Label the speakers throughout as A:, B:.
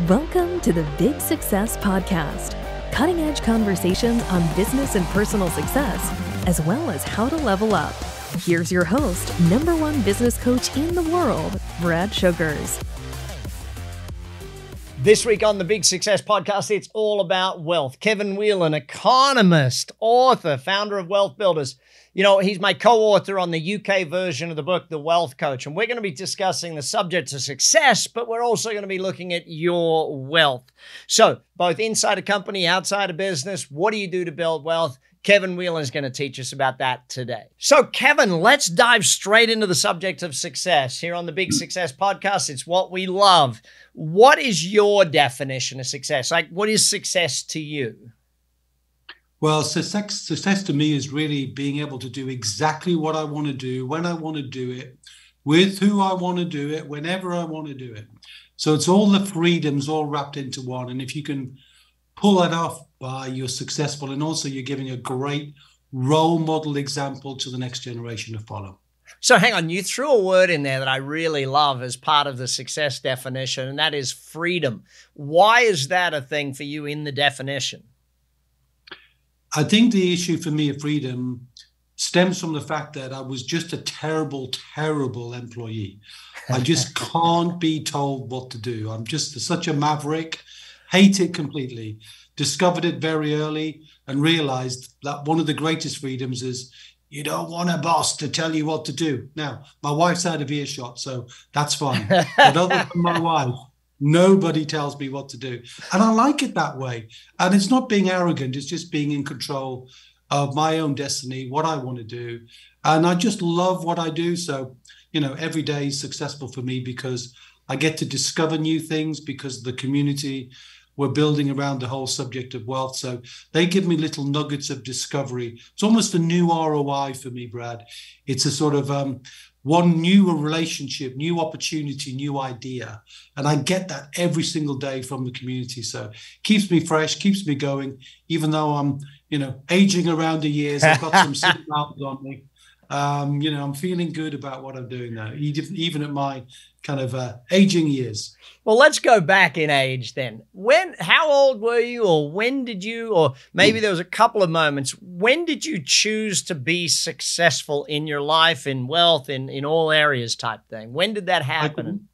A: Welcome to the Big Success Podcast, cutting-edge conversations on business and personal success, as well as how to level up. Here's your host, #1 business coach in the world, Brad Sugars.
B: This week on the Big Success Podcast, it's all about wealth. Kevin Whelan, economist, author, founder of Wealth Builders. You know, he's my co-author on the UK version of the book, The Wealth Coach. And we're going to be discussing the subject of success, but we're also going to be looking at your wealth. So both inside a company, outside a business, what do you do to build wealth? Kevin Whelan is going to teach us about that today. So Kevin, let's dive straight into the subject of success. Here on the Big Success Podcast, it's what we love. What is your definition of success? Like, what is success to you?
C: Well, success to me is really being able to do exactly what I want to do, when I want to do it, with who I want to do it, whenever I want to do it. So it's all the freedoms all wrapped into one. And if you can pull that off, you're successful. And also you're giving a great role model example to the next generation to follow.
B: So hang on, you threw a word in there that I really love as part of the success definition, and that is freedom. Why is that a thing for you in the definition?
C: I think the issue for me of freedom stems from the fact that I was just a terrible, terrible employee. I just can't be told what to do. I'm just such a maverick, hate it completely. Discovered it very early and realized that one of the greatest freedoms is you don't want a boss to tell you what to do. Now, my wife's out of earshot, so that's fine. But other than my wife, nobody tells me what to do. And I like it that way. And it's not being arrogant. It's just being in control of my own destiny, what I want to do. And I just love what I do. So, you know, every day is successful for me because I get to discover new things because of the community we're building around the whole subject of wealth. So they give me little nuggets of discovery. It's almost a new ROI for me, Brad. It's a sort of one new relationship, new opportunity, new idea. And I get that every single day from the community. So it keeps me fresh, keeps me going, even though I'm, aging around the years. I've got some sitting mountains on me. I'm feeling good about what I'm doing now, even at my kind of aging years.
B: Well, let's go back in age then. How old were you, or when did you, or maybe there was a couple of moments, when did you choose to be successful in your life, in wealth, in all areas type thing? When did that happen?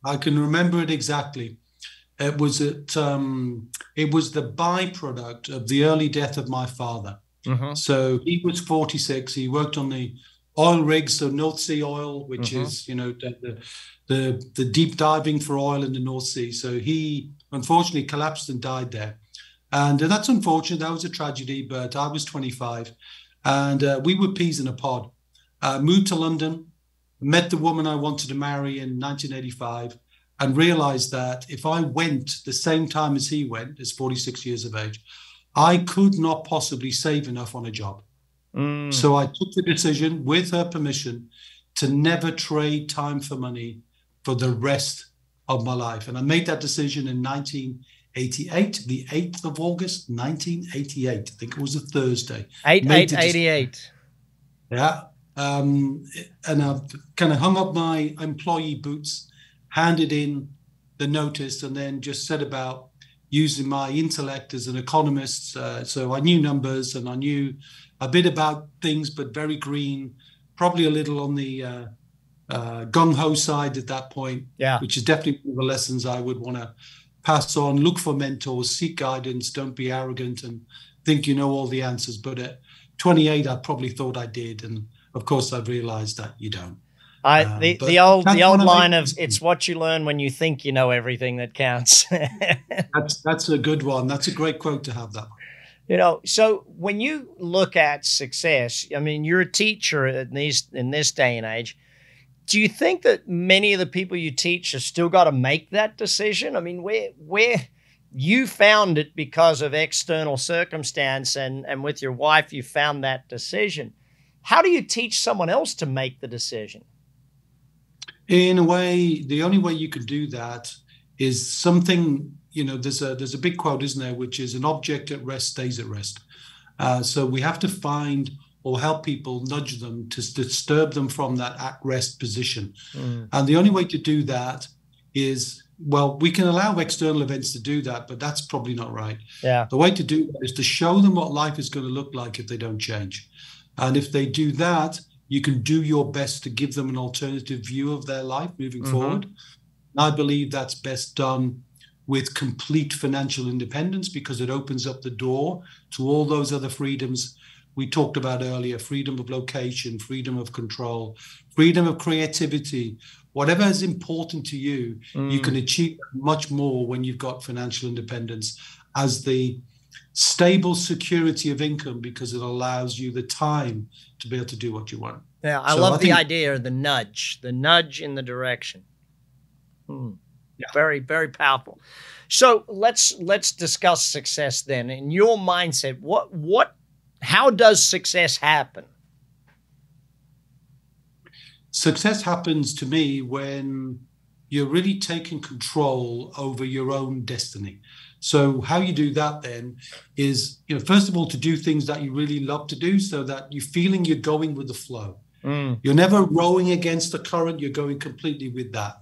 C: I can remember it exactly. It was the byproduct of the early death of my father. Mm-hmm. So he was 46. He worked on the oil rigs, so North Sea oil, which is, the deep diving for oil in the North Sea. So he unfortunately collapsed and died there. And that's unfortunate. That was a tragedy, but I was 25 and we were peas in a pod. Moved to London, met the woman I wanted to marry in 1985 and realized that if I went the same time as he went, as 46 years of age, I could not possibly save enough on a job. So I took the decision, with her permission, to never trade time for money for the rest of my life. And I made that decision in 1988, the 8th of August, 1988. I think it was a Thursday.
B: 88.
C: Yeah. And I kind of hung up my employee boots, handed in the notice, and then just set about using my intellect as an economist. So I knew numbers and I knew a bit about things, but very green, probably a little on the gung-ho side at that point, which is definitely one of the lessons I would want to pass on. Look for mentors, seek guidance, don't be arrogant and think you know all the answers. But at 28, I probably thought I did. And of course, I've realized that you don't.
B: The old line of it's what you learn when you think you know everything that counts.
C: That's a good one. That's a great quote to have, that one.
B: So when you look at success, I mean, you're a teacher in this day and age. Do you think that many of the people you teach have still got to make that decision? I mean, where you found it because of external circumstance and with your wife, you found that decision. How do you teach someone else to make the decision?
C: In a way, the only way you can do that is something, there's a big quote, isn't there, which is an object at rest stays at rest. So we have to find or help people, nudge them to disturb them from that at rest position. And the only way to do that is well, we can allow external events to do that, but that's probably not right.
B: Yeah.
C: The way to do that is to show them what life is going to look like if they don't change. And if they do that, you can do your best to give them an alternative view of their life moving forward. And I believe that's best done with complete financial independence, because it opens up the door to all those other freedoms we talked about earlier: freedom of location, freedom of control, freedom of creativity. Whatever is important to you, you can achieve much more when you've got financial independence as the stable security of income, because it allows you the time to be able to do what you want.
B: Yeah, I love the idea of the nudge in the direction. Yeah. Very, very powerful. So let's discuss success then. In your mindset, how does success happen?
C: Success happens to me when you're really taking control over your own destiny. So how you do that then is, first of all, to do things that you really love to do, so that you're feeling you're going with the flow. You're never rowing against the current, you're going completely with that.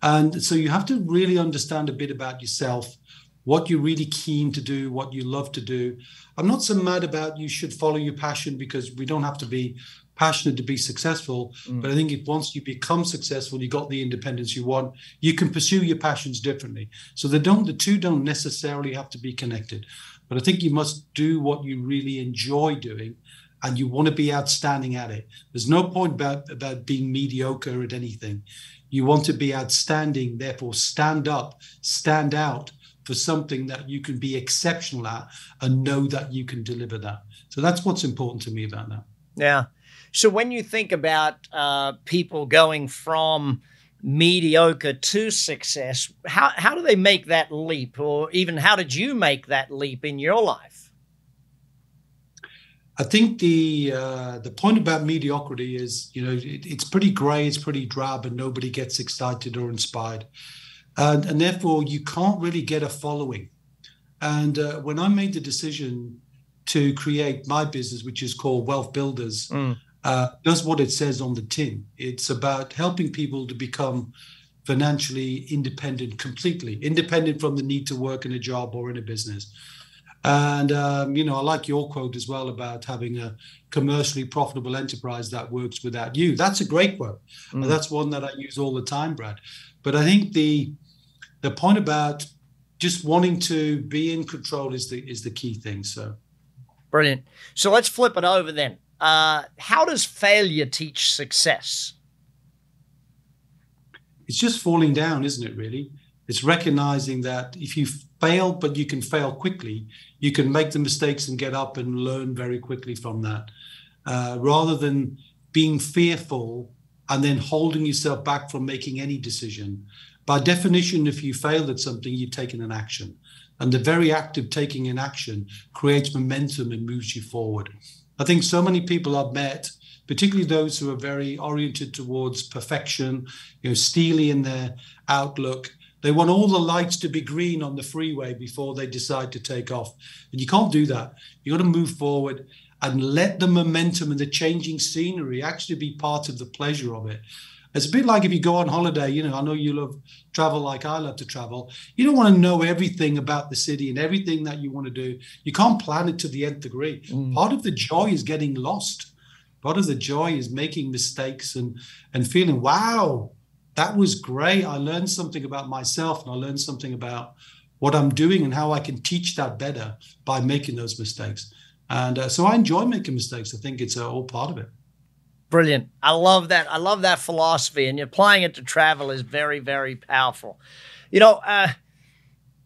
C: And so you have to really understand a bit about yourself, what you're really keen to do, what you love to do. I'm not so mad about you should follow your passion, because we don't have to be passionate to be successful. But I think if once you become successful, you got the independence you want, you can pursue your passions differently. So the two don't necessarily have to be connected. But I think you must do what you really enjoy doing, and you want to be outstanding at it. There's no point about being mediocre at anything. You want to be outstanding, therefore stand up, stand out for something that you can be exceptional at, and know that you can deliver that. So that's what's important to me about that.
B: Yeah. So when you think about people going from mediocre to success, how do they make that leap? Or even how did you make that leap in your life?
C: I think the point about mediocrity is, it's pretty gray, it's pretty drab, and nobody gets excited or inspired. And therefore, you can't really get a following. And when I made the decision to create my business, which is called Wealth Builders, does what it says on the tin. It's about helping people to become financially independent, completely independent from the need to work in a job or in a business. And, I like your quote as well about having a commercially profitable enterprise that works without you. That's a great quote. That's one that I use all the time, Brad. But I think the point about just wanting to be in control is the key thing. So
B: brilliant. So let's flip it over then. How does failure teach success?
C: It's just falling down, isn't it, really? It's recognizing that if you fail, but you can fail quickly, you can make the mistakes and get up and learn very quickly from that, rather than being fearful and then holding yourself back from making any decision. By definition, if you failed at something, you've taken an action. And the very act of taking an action creates momentum and moves you forward. I think so many people I've met, particularly those who are very oriented towards perfection, steely in their outlook, they want all the lights to be green on the freeway before they decide to take off. And you can't do that. You got to move forward and let the momentum and the changing scenery actually be part of the pleasure of it. It's a bit like if you go on holiday, I know you love travel like I love to travel. You don't want to know everything about the city and everything that you want to do. You can't plan it to the nth degree. Part of the joy is getting lost. Part of the joy is making mistakes and feeling, wow, that was great. I learned something about myself, and I learned something about what I'm doing and how I can teach that better by making those mistakes. And so I enjoy making mistakes. I think it's all part of it.
B: Brilliant. I love that. I love that philosophy, and applying it to travel is very, very powerful.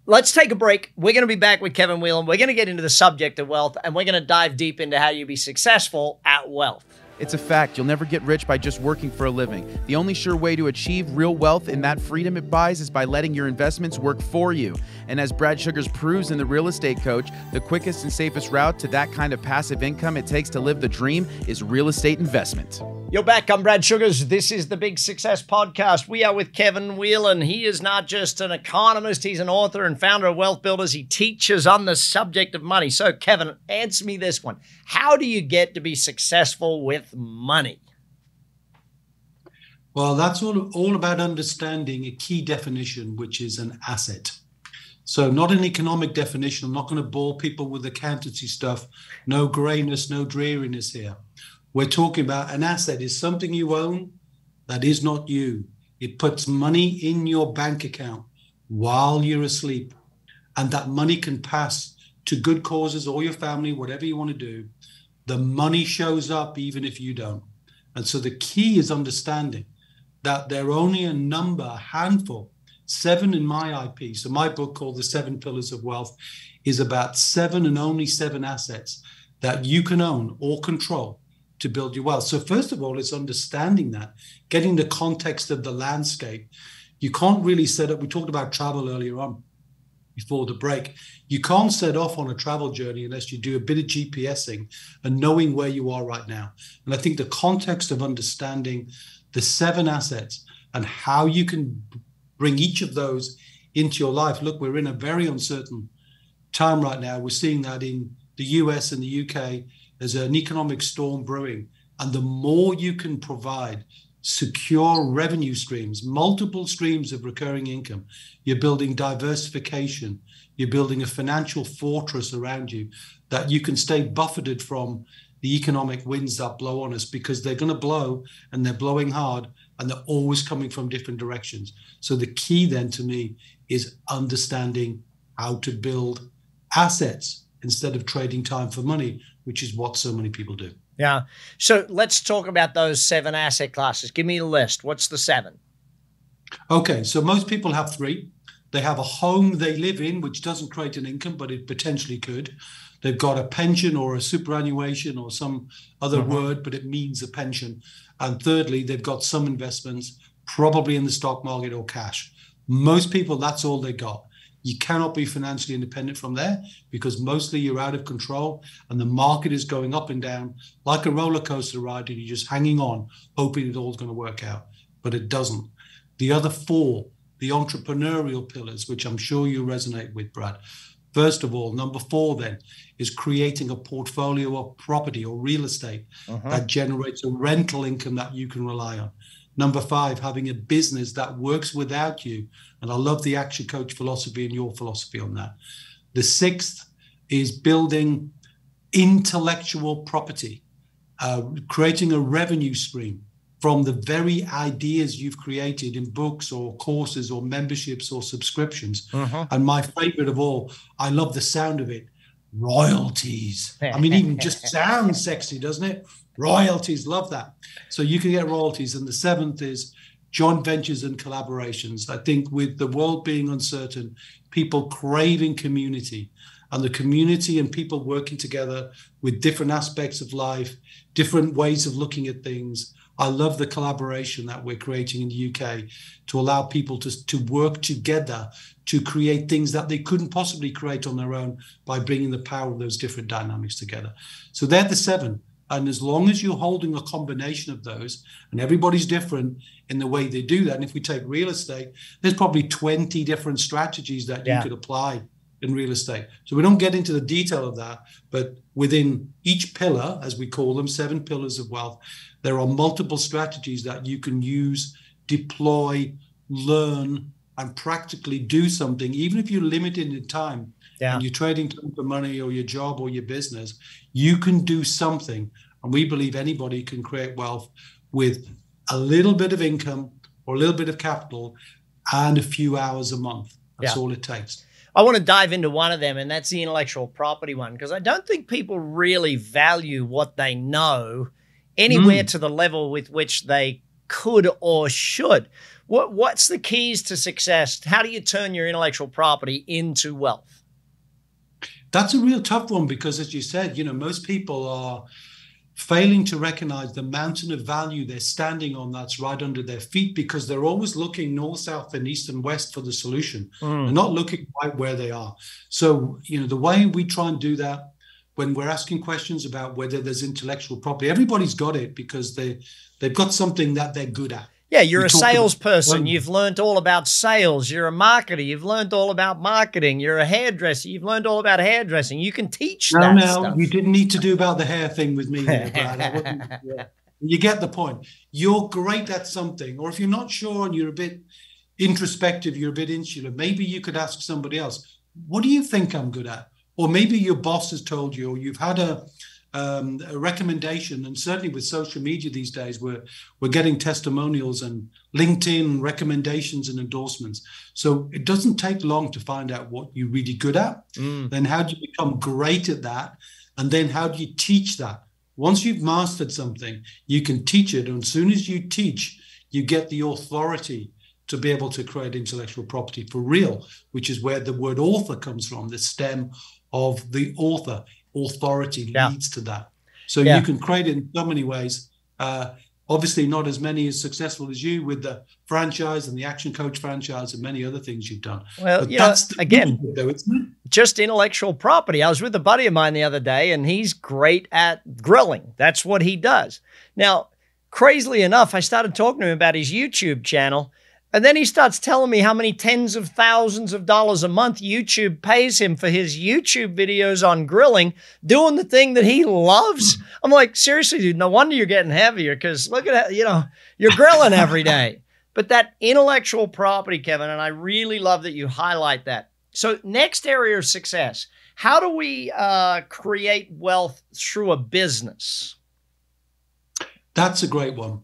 B: Let's take a break. We're going to be back with Kevin Whelan. We're going to get into the subject of wealth, and we're going to dive deep into how you be successful at wealth.
D: It's a fact. You'll never get rich by just working for a living. The only sure way to achieve real wealth and that freedom it buys is by letting your investments work for you. And as Brad Sugars proves in The Real Estate Coach, the quickest and safest route to that kind of passive income it takes to live the dream is real estate investment.
B: You're back. I'm Brad Sugars. This is the Big Success Podcast. We are with Kevin Whelan. He is not just an economist. He's an author and founder of Wealth Builders. He teaches on the subject of money. So, Kevin, answer me this one. How do you get to be successful with money?
C: Well, that's all about understanding a key definition, which is an asset. So not an economic definition. I'm not going to bore people with accountancy stuff. No grayness, no dreariness here. We're talking about an asset is something you own that is not you. It puts money in your bank account while you're asleep. And that money can pass to good causes or your family, whatever you want to do. The money shows up even if you don't. And so the key is understanding that there are only a number, a handful, 7 in my IP. So my book called The 7 Pillars of Wealth is about 7 and only 7 assets that you can own or control to build your wealth. So first of all, it's understanding that, getting the context of the landscape. You can't really set up, we talked about travel earlier on before the break. You can't set off on a travel journey unless you do a bit of GPSing and knowing where you are right now. And I think the context of understanding the 7 assets and how you can bring each of those into your life. Look, we're in a very uncertain time right now. We're seeing that in the US and the UK. There's an economic storm brewing. And the more you can provide secure revenue streams, multiple streams of recurring income, you're building diversification, you're building a financial fortress around you that you can stay buffeted from the economic winds that blow on us, because they're going to blow and they're blowing hard and they're always coming from different directions. So the key then to me is understanding how to build assets instead of trading time for money, which is what so many people do.
B: Yeah. So let's talk about those 7 asset classes. Give me a list. What's the 7?
C: Okay. So most people have 3. They have a home they live in, which doesn't create an income, but it potentially could. They've got a pension or a superannuation or some other word, but it means a pension. And thirdly, they've got some investments, probably in the stock market or cash. Most people, that's all they got. You cannot be financially independent from there, because mostly you're out of control and the market is going up and down like a roller coaster ride, and you're just hanging on, hoping it all's going to work out. But it doesn't. The other 4, the entrepreneurial pillars, which I'm sure you resonate with, Brad. First of all, number 4 then is creating a portfolio of property or real estate that generates a rental income that you can rely on. Number 5, having a business that works without you. And I love the Action Coach philosophy and your philosophy on that. The 6th is building intellectual property, creating a revenue stream from the very ideas you've created in books or courses or memberships or subscriptions. And my favorite of all, I love the sound of it, royalties. I mean, even just sounds sexy, doesn't it? Royalties, love that. So you can get royalties. And the 7th is joint ventures and collaborations. I think with the world being uncertain, people craving community, and the community and people working together with different aspects of life, different ways of looking at things. I love the collaboration that we're creating in the UK to allow people to work together to create things that they couldn't possibly create on their own by bringing the power of those different dynamics together. So they're the 7. And as long as you're holding a combination of those, and everybody's different in the way they do that. And if we take real estate, there's probably 20 different strategies that you could apply in real estate. So we don't get into the detail of that, but within each pillar, as we call them, 7 pillars of wealth, there are multiple strategies that you can use, deploy, learn, and practically do something, even if you're limited in time. And you're trading time for money or your job or your business, you can do something. And we believe anybody can create wealth with a little bit of income or a little bit of capital and a few hours a month. That's all it takes.
B: I want to dive into one of them, and that's the intellectual property one, because I don't think people really value what they know anywhere to the level with which they could or should. What's the keys to success? How do you turn your intellectual property into wealth?
C: That's a real tough one, because as you said, most people are failing to recognize the mountain of value they're standing on that's right under their feet, because they're always looking north, south, and east and west for the solution. They're not looking right where they are. So, the way we try and do that, when we're asking questions about whether there's intellectual property, everybody's got it because they've got something that they're good at.
B: Yeah, you're a salesperson. You've learned all about sales. You're a marketer. You've learned all about marketing. You're a hairdresser. You've learned all about hairdressing. You can teach that stuff.
C: You didn't need to do about the hair thing with me there, Brad. You get the point. You're great at something, or if you're not sure and you're a bit introspective, you're a bit insular, maybe you could ask somebody else, what do you think I'm good at? Or maybe your boss has told you, or you've had a recommendation. And certainly with social media these days, we're getting testimonials and LinkedIn recommendations and endorsements. So it doesn't take long to find out what you're really good at. Then how do you become great at that? And then how do you teach that? Once you've mastered something, you can teach it. And as soon as you teach, you get the authority to be able to create intellectual property for real, which is where the word author comes from, the stem of the author. Authority leads to that. So you can create it in so many ways. Obviously not as many as successful as you with the franchise and the Action Coach franchise and many other things you've done.
B: Well,
C: but that's
B: again,
C: though, isn't it?
B: Just intellectual property. I was with a buddy of mine the other day, and he's great at grilling. That's what he does. Now, crazily enough, I started talking to him about his YouTube channel, and then he starts telling me how many tens of thousands of dollars a month YouTube pays him for his YouTube videos on grilling, doing the thing that he loves. I'm like, seriously, dude, no wonder you're getting heavier, because look at that, you're grilling every day. But that intellectual property, Kevin, and I really love that you highlight that. So next area of success, how do we create wealth through a business?
C: That's a great one.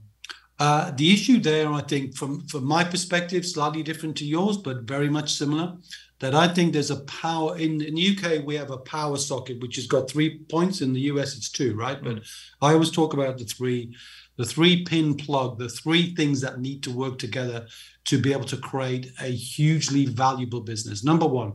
C: The issue there, I think, from my perspective, slightly different to yours, but very much similar, that I think there's a power in the UK. We have a power socket, which has got 3 points. In the US, it's 2, right? But I always talk about the three pin plug, the 3 things that need to work together to be able to create a hugely valuable business. Number 1,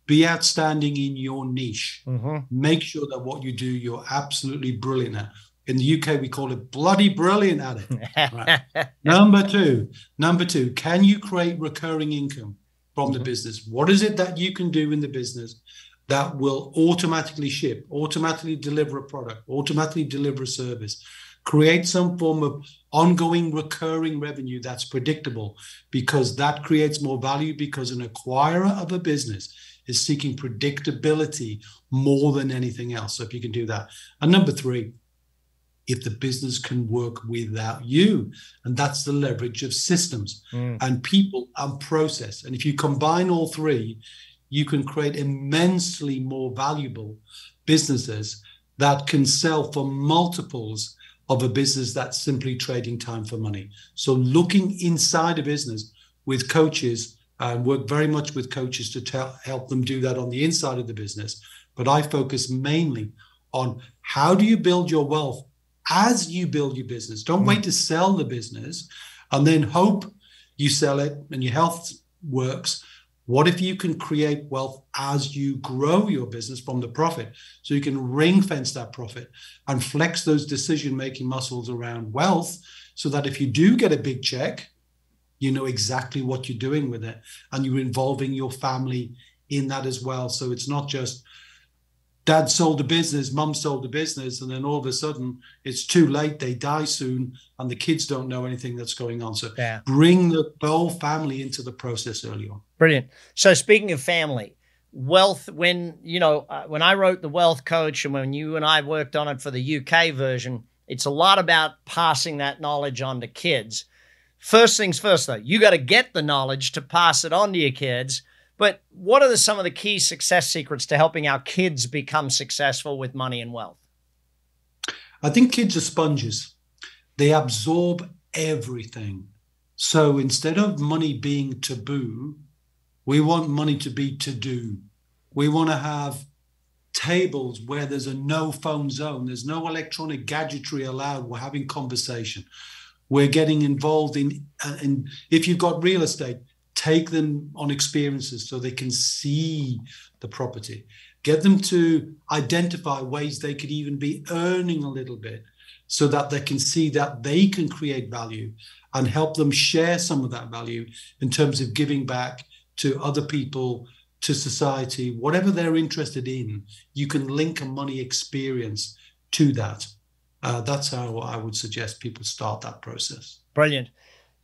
C: be outstanding in your niche. Make sure that what you do, you're absolutely brilliant at. In the UK, we call it bloody brilliant at it. Right. Number two, can you create recurring income from the business? What is it that you can do in the business that will automatically ship, automatically deliver a product, automatically deliver a service, create some form of ongoing recurring revenue that's predictable, because that creates more value, because an acquirer of a business is seeking predictability more than anything else. So if you can do that. And number 3, if the business can work without you. And that's the leverage of systems and people and process. And if you combine all 3, you can create immensely more valuable businesses that can sell for multiples of a business that's simply trading time for money. So looking inside a business with coaches, and work very much with coaches to help them do that on the inside of the business. But I focus mainly on how do you build your wealth as you build your business. Don't wait to sell the business and then hope you sell it and your health works. What if you can create wealth as you grow your business from the profit? So you can ring fence that profit and flex those decision-making muscles around wealth, so that if you do get a big check, you know exactly what you're doing with it, and you're involving your family in that as well. So it's not just dad sold a business, mum sold a business, and then all of a sudden it's too late, they die soon, and the kids don't know anything that's going on. So bring the whole family into the process early on.
B: Brilliant. So speaking of family, wealth, when I wrote The Wealth Coach, and when you and I worked on it for the UK version, it's a lot about passing that knowledge on to kids. First things first, though, you got to get the knowledge to pass it on to your kids. But what are some of the key success secrets to helping our kids become successful with money and wealth?
C: I think kids are sponges. They absorb everything. So instead of money being taboo, we want money to be to do. We want to have tables where there's a no phone zone. There's no electronic gadgetry allowed. We're having conversation. We're getting involved in if you've got real estate, take them on experiences so they can see the property. Get them to identify ways they could even be earning a little bit, so that they can see that they can create value, and help them share some of that value in terms of giving back to other people, to society, whatever they're interested in. You can link a money experience to that. That's how I would suggest people start that process.
B: Brilliant.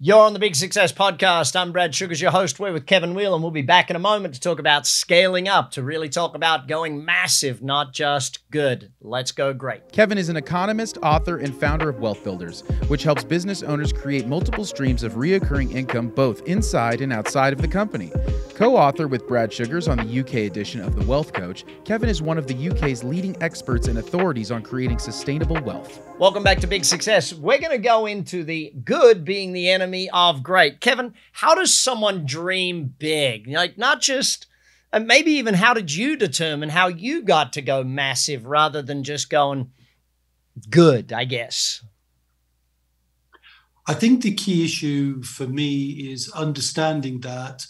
B: You're on the Big Success Podcast. I'm Brad Sugars, your host. We're with Kevin Whelan. We'll be back in a moment to talk about scaling up, to really talk about going massive, not just good. Let's go great.
D: Kevin is an economist, author, and founder of Wealth Builders, which helps business owners create multiple streams of reoccurring income both inside and outside of the company. Co-author with Brad Sugars on the UK edition of The Wealth Coach, Kevin is one of the UK's leading experts and authorities on creating sustainable wealth.
B: Welcome back to Big Success. We're going to go into the good being the enemy of great. Kevin, how does someone dream big? Like, not just, and maybe even how did you determine how you got to go massive rather than just going good, I guess?
C: I think the key issue for me is understanding that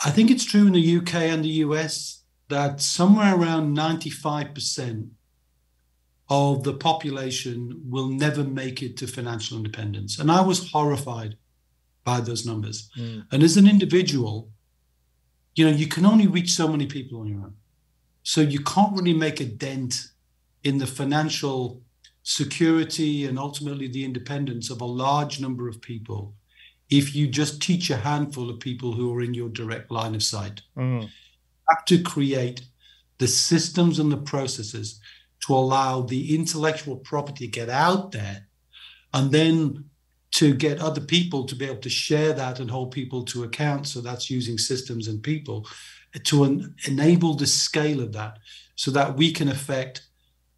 C: I think it's true in the UK and the US that somewhere around 95% of the population will never make it to financial independence. And I was horrified by those numbers. And as an individual, you can only reach so many people on your own. So you can't really make a dent in the financial security and ultimately the independence of a large number of people if you just teach a handful of people who are in your direct line of sight. You have to create the systems and the processes to allow the intellectual property to get out there, and then to get other people to be able to share that and hold people to account. So that's using systems and people to enable the scale of that so that we can affect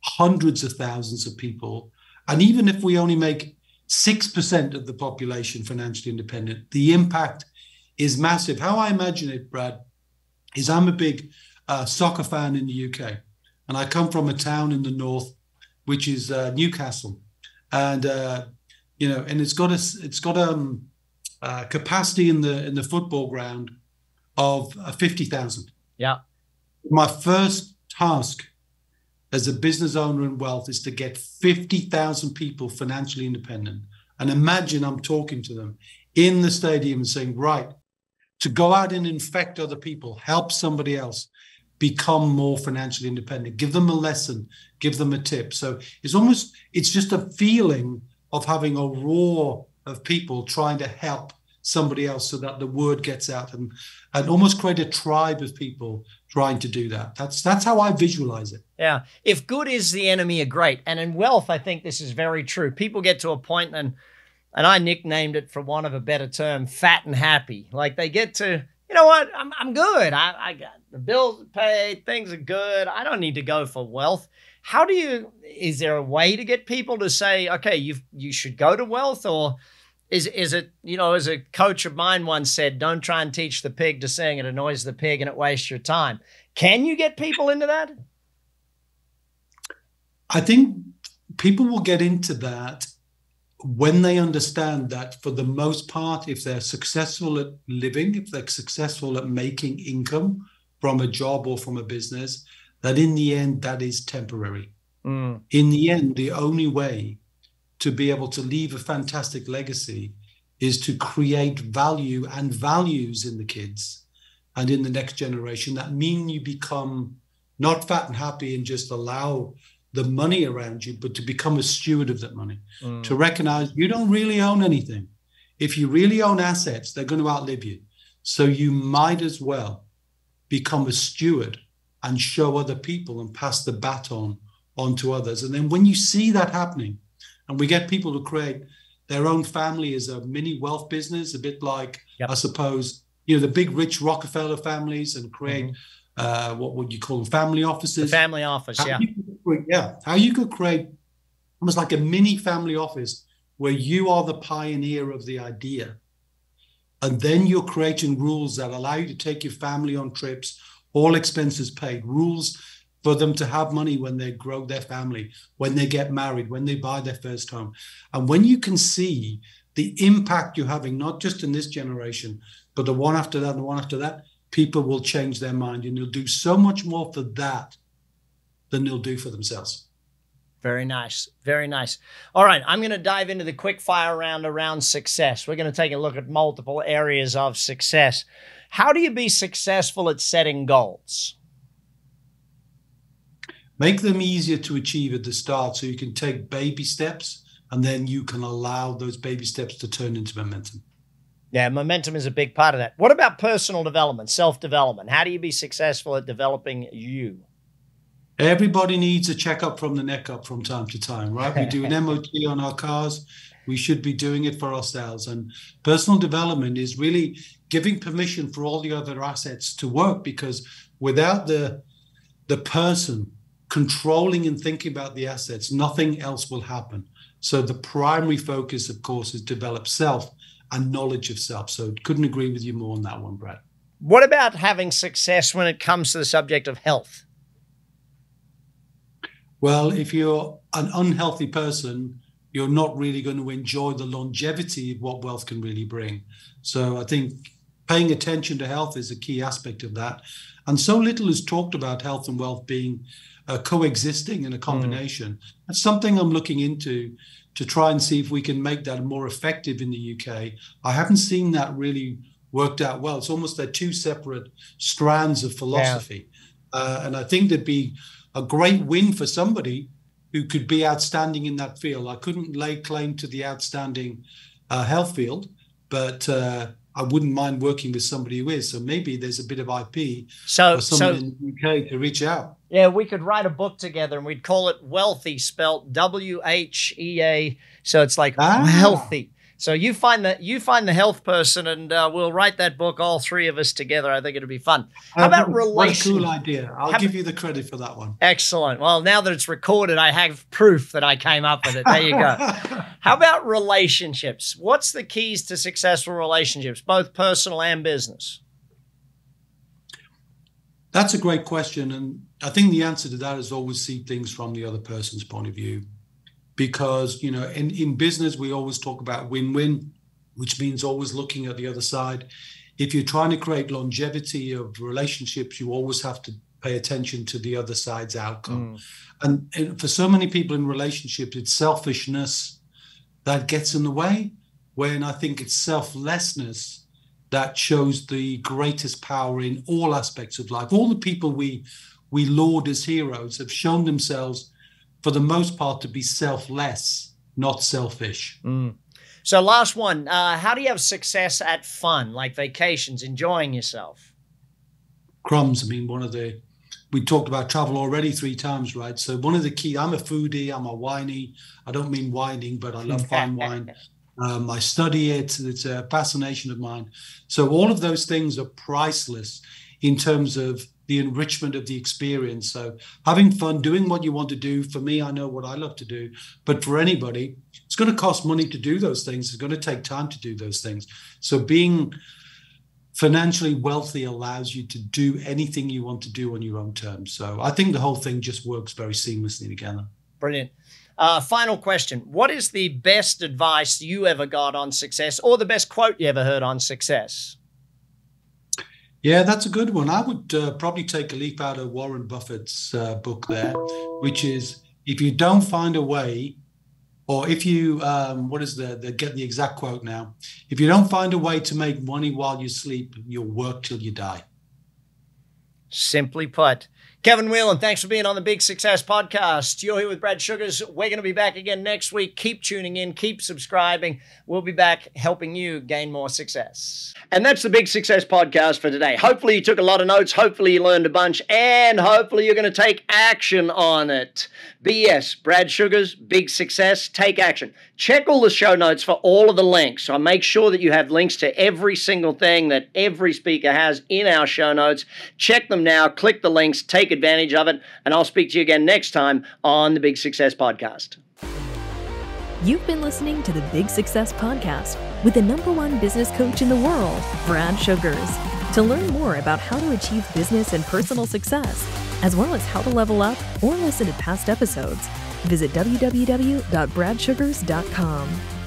C: hundreds of thousands of people. And even if we only make 6% of the population financially independent, the impact is massive. How I imagine it, Brad, is I'm a big soccer fan in the UK. And I come from a town in the north, which is Newcastle, and and it's got a capacity in the football ground of 50,000.
B: Yeah.
C: My first task as a business owner in wealth is to get 50,000 people financially independent. And imagine I'm talking to them in the stadium and saying, right, to go out and infect other people, help somebody else become more financially independent, give them a lesson, give them a tip. So it's just a feeling of having a roar of people trying to help somebody else so that the word gets out, and almost create a tribe of people trying to do that. That's how I visualize it.
B: Yeah. If good is the enemy of great, and in wealth, I think this is very true. People get to a point, and I nicknamed it, for want of a better term, fat and happy. Like they get to, you know what, I'm good. I got the bills paid, things are good. I don't need to go for wealth. Is there a way to get people to say, okay, you should go to wealth? Or is it, as a coach of mine once said, don't try and teach the pig to sing. It annoys the pig and it wastes your time. Can you get people into that?
C: I think people will get into that when they understand that, for the most part, if they're successful at living, if they're successful at making income from a job or from a business, that in the end, that is temporary. In the end, the only way to be able to leave a fantastic legacy is to create value and values in the kids and in the next generation that mean you become not fat and happy and just allow the money around you, but to become a steward of that money, to recognize you don't really own anything. If you really own assets, they're going to outlive you. So you might as well become a steward and show other people and pass the baton on to others. And then when you see that happening, and we get people to create their own family as a mini wealth business, a bit like, I suppose, the big rich Rockefeller families, and create what would you call them, family offices?
B: The family office,
C: How you could create almost like a mini family office where you are the pioneer of the idea. And then you're creating rules that allow you to take your family on trips, all expenses paid, rules for them to have money when they grow their family, when they get married, when they buy their first home. And when you can see the impact you're having, not just in this generation, but the one after that and the one after that, people will change their mind, and they'll do so much more for that than they'll do for themselves.
B: Very nice. Very nice. All right. I'm going to dive into the quick fire round around success. We're going to take a look at multiple areas of success. How do you be successful at setting goals?
C: Make them easier to achieve at the start so you can take baby steps and then you can allow those baby steps to turn into momentum.
B: Yeah, momentum is a big part of that. What about personal development, self-development? How do you be successful at developing you?
C: Everybody needs a checkup from the neck up from time to time, right? We do an MOT on our cars. We should be doing it for ourselves. And personal development is really giving permission for all the other assets to work, because without the person controlling and thinking about the assets, nothing else will happen. So the primary focus, of course, is develop self and knowledge of self. So couldn't agree with you more on that one, Brad.
B: What about having success when it comes to the subject of health?
C: Well, if you're an unhealthy person, you're not really going to enjoy the longevity of what wealth can really bring. So I think paying attention to health is a key aspect of that. And so little is talked about health and wealth being coexisting in a combination. That's something I'm looking into to try and see if we can make that more effective in the UK. I haven't seen that really worked out well. It's almost like two separate strands of philosophy. Yeah. And I think there'd be a great win for somebody who could be outstanding in that field. I couldn't lay claim to the outstanding health field, but I wouldn't mind working with somebody who is. So maybe there's a bit of IP for someone in the UK to reach out.
B: Yeah, we could write a book together and we'd call it Wealthy, spelled WHEA. So it's like healthy. So you find the health person, and we'll write that book, all three of us together. I think it'll be fun. How about relationships?
C: What a cool idea. I'll give you the credit for that one.
B: Excellent. Well, now that it's recorded, I have proof that I came up with it. There you go. How about relationships? What's the keys to successful relationships, both personal and business?
C: That's a great question. And I think the answer to that is always see things from the other person's point of view. Because, you know, in business, we always talk about win-win, which means always looking at the other side. If you're trying to create longevity of relationships, you always have to pay attention to the other side's outcome. And for so many people in relationships, it's selfishness that gets in the way, when I think it's selflessness that shows the greatest power in all aspects of life. All the people we laud as heroes have shown themselves, for the most part, to be selfless, not selfish.
B: So last one, how do you have success at fun, like vacations, enjoying yourself?
C: Crumbs. I mean, we talked about travel already 3 times, right? So one of the key, I'm a foodie, I'm a winey. I don't mean whining, but I love fine wine. I study it. It's a fascination of mine. So all of those things are priceless in terms of the enrichment of the experience. So having fun, doing what you want to do. For me, I know what I love to do, but for anybody, it's going to cost money to do those things. It's going to take time to do those things. So being financially wealthy allows you to do anything you want to do on your own terms. So I think the whole thing just works very seamlessly together.
B: Brilliant. Final question. What is the best advice you ever got on success, or the best quote you ever heard on success?
C: Yeah, that's a good one. I would probably take a leaf out of Warren Buffett's book there, which is, if you don't find a way, or if you, get the exact quote now, if you don't find a way to make money while you sleep, you'll work till you die.
B: Simply put. Kevin Whelan, thanks for being on the Big Success Podcast. You're here with Brad Sugars. We're going to be back again next week. Keep tuning in. Keep subscribing. We'll be back helping you gain more success. And that's the Big Success Podcast for today. Hopefully you took a lot of notes. Hopefully you learned a bunch. And hopefully you're going to take action on it. BS, Brad Sugars, Big Success, take action. Check all the show notes for all of the links. So make sure that you have links to every single thing that every speaker has in our show notes. Check them now. Click the links. Take advantage of it. And I'll speak to you again next time on the Big Success Podcast.
A: You've been listening to the Big Success Podcast with the #1 business coach in the world, Brad Sugars. To learn more about how to achieve business and personal success, as well as how to level up or listen to past episodes, visit www.bradsugars.com.